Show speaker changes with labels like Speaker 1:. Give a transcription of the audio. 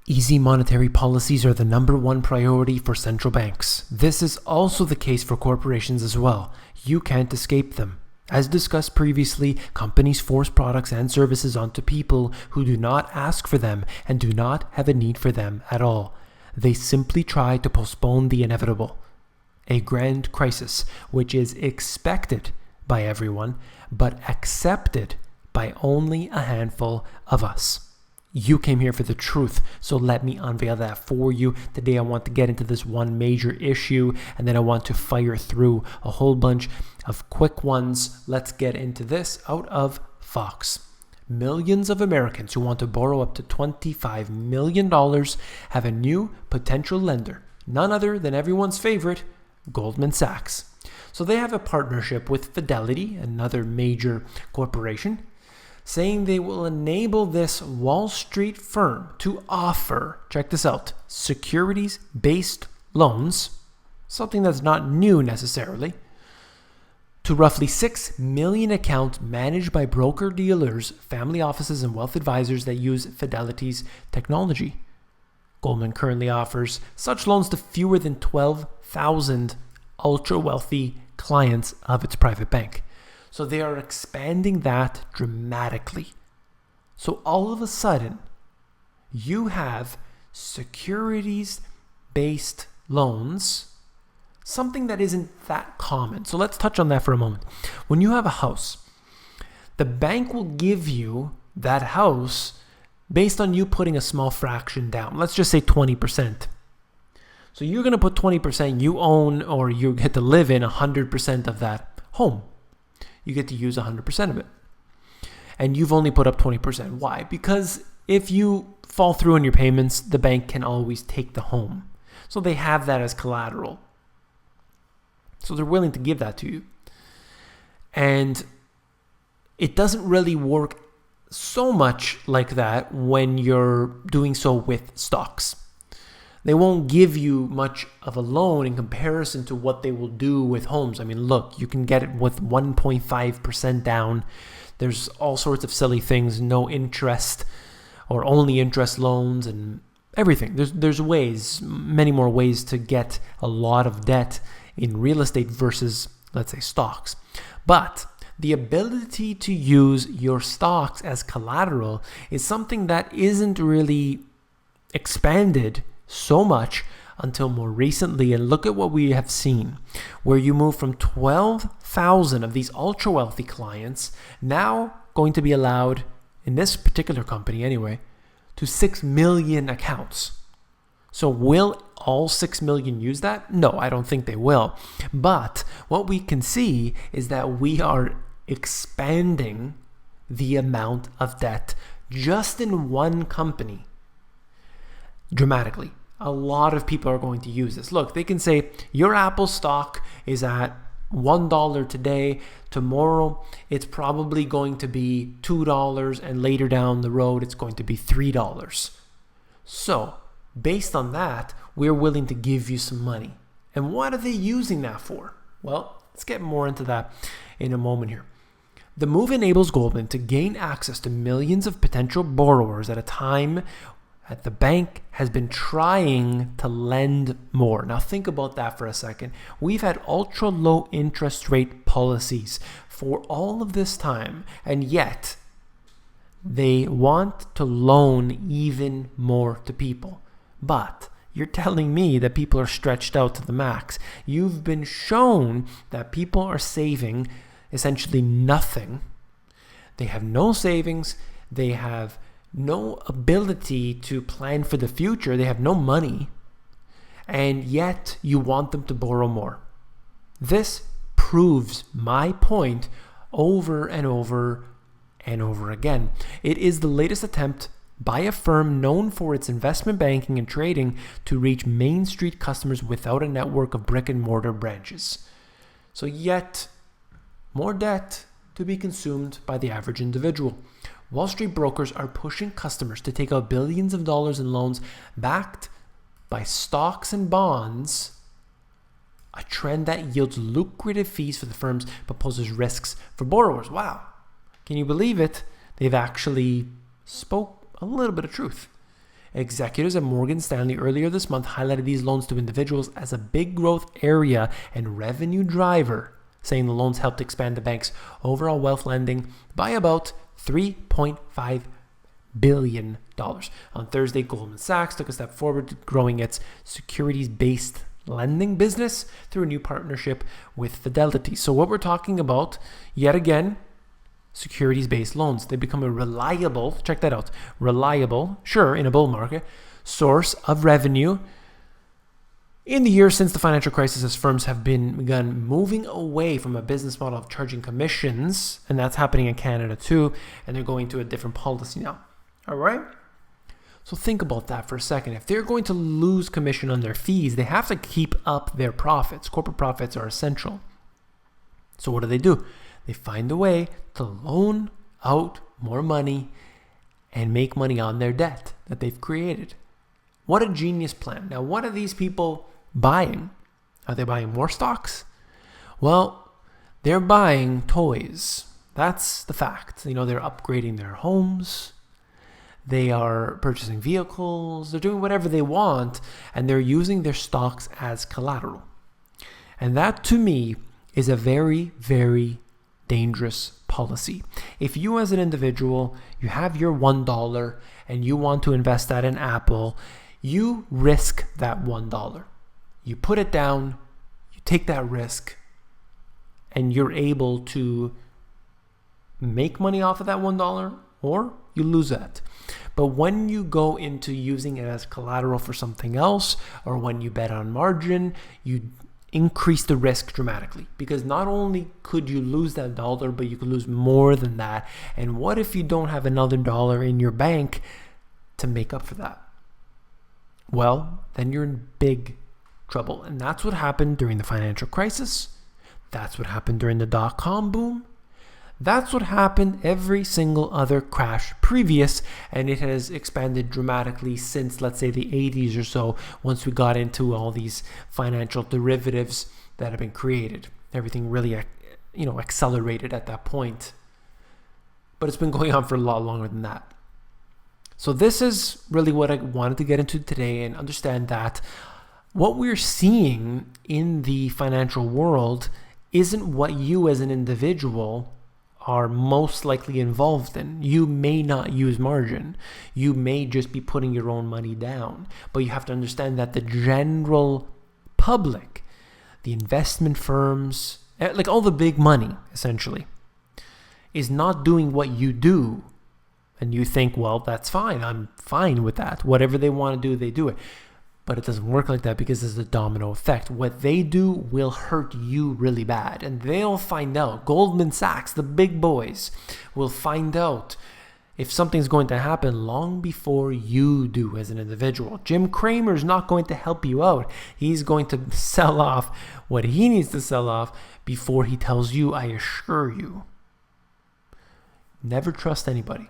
Speaker 1: Easy monetary policies are the #1 priority for central banks. This is also the case for corporations as well. You can't escape them. As discussed previously, companies force products and services onto people who do not ask for them and do not have a need for them at all. They simply try to postpone the inevitable. A grand crisis, which is expected by everyone, but accepted by only a handful of us. You came here for the truth, so let me unveil that for you. Today I want to get into this one major issue, and then I want to fire through a whole bunch of quick ones. Let's get into this out of Fox. Millions of Americans who want to borrow up to $25 million have a new potential lender, none other than everyone's favorite, Goldman Sachs. So they have a partnership with Fidelity, another major corporation, saying they will enable this Wall Street firm to offer, check this out, securities-based loans, something that's not new necessarily, to roughly 6 million accounts managed by broker-dealers, family offices, and wealth advisors that use Fidelity's technology. Goldman currently offers such loans to fewer than 12,000 ultra-wealthy clients of its private bank. So they are expanding that dramatically. So all of a sudden, you have securities-based loans, something that isn't that common. So let's touch on that for a moment. When you have a house, the bank will give you that house based on you putting a small fraction down. Let's just say 20%. So you're going to put 20%, you own or you get to live in 100% of that home. You get to use 100% of it. And you've only put up 20%. Why? Because if you fall through on your payments, the bank can always take the home. So they have that as collateral. So they're willing to give that to you. And it doesn't really work so much like that when you're doing so with stocks. They won't give you much of a loan in comparison to what they will do with homes. I mean, look, you can get it with 1.5% down. There's all sorts of silly things, no interest or only interest loans and everything. There's ways, many more ways to get a lot of debt in real estate versus, let's say, stocks. But the ability to use your stocks as collateral is something that isn't really expanded so much until more recently. And look at what we have seen, where you move from 12,000 of these ultra wealthy clients now going to be allowed, in this particular company anyway, to 6 million accounts. So will all 6 million use that? No, I don't think they will. But what we can see is that we are expanding the amount of debt just in one company dramatically. A lot of people are going to use this. Look, they can say your Apple stock is at $1 today. Tomorrow, it's probably going to be $2, and later down the road, it's going to be $3. So, based on that, we're willing to give you some money. And what are they using that for? Well, let's get more into that in a moment here. The move enables Goldman to gain access to millions of potential borrowers at a time that the bank has been trying to lend more. Now think about that for a second. We've had ultra low interest rate policies for all of this time, and yet they want to loan even more to people. But you're telling me that people are stretched out to the max. You've been shown that people are saving essentially nothing. They have no savings. They have no ability to plan for the future. They have no money. And yet you want them to borrow more. This proves my point over and over and over again. It is the latest attempt by a firm known for its investment banking and trading to reach Main Street customers without a network of brick and mortar branches. So yet more debt to be consumed by the average individual. Wall Street brokers are pushing customers to take out billions of dollars in loans backed by stocks and bonds, a trend that yields lucrative fees for the firms but poses risks for borrowers. Wow. Can you believe it? They've actually spoke a little bit of truth. executives at Morgan Stanley earlier this month highlighted these loans to individuals as a big growth area and revenue driver, saying the loans helped expand the bank's overall wealth lending by about $3.5 billion. On Thursday, Goldman Sachs took a step forward, growing its securities-based lending business through a new partnership with Fidelity. So what we're talking about, yet again, securities-based loans. They become a reliable, check that out, reliable, sure, in a bull market, source of revenue. In the years since the financial crisis, as firms have begun moving away from a business model of charging commissions, and that's happening in Canada too, and they're going to a different policy now. All right? So think about that for a second. If they're going to lose commission on their fees, they have to keep up their profits. Corporate profits are essential. So what do? They find a way to loan out more money and make money on their debt that they've created. What a genius plan. Now, what are these people buying? Are they buying more stocks? Well, they're buying toys. That's the fact. They're upgrading their homes. They are purchasing vehicles. They're doing whatever they want, and they're using their stocks as collateral. And that, to me, is a very, very dangerous policy. If you as an individual, you have your $1 and you want to invest that in Apple, you risk that $1. You put it down, you take that risk, and you're able to make money off of that $1, or you lose that. But when you go into using it as collateral for something else, or when you bet on margin, you increase the risk dramatically, because not only could you lose that dollar, but you could lose more than that. And what if you don't have another dollar in your bank to make up for that? Well, then you're in big trouble. And that's what happened during the financial crisis. That's what happened during the dot-com boom. That's what happened every single other crash previous, and it has expanded dramatically since, let's say, the 80s or so, once we got into all these financial derivatives that have been created. Everything really, accelerated at that point. But it's been going on for a lot longer than that. So this is really what I wanted to get into today, and understand that what we're seeing in the financial world isn't what you as an individual are most likely involved in. You may not use margin. You may just be putting your own money down. But you have to understand that the general public, the investment firms, like all the big money, essentially, is not doing what you do. And you think, well, that's fine. I'm fine with that. Whatever they want to do, they do it. But it doesn't work like that, because there's a domino effect. What they do will hurt you really bad. And they'll find out. Goldman Sachs, the big boys, will find out if something's going to happen long before you do as an individual. Jim Cramer's not going to help you out. He's going to sell off what he needs to sell off before he tells you, I assure you. Never trust anybody.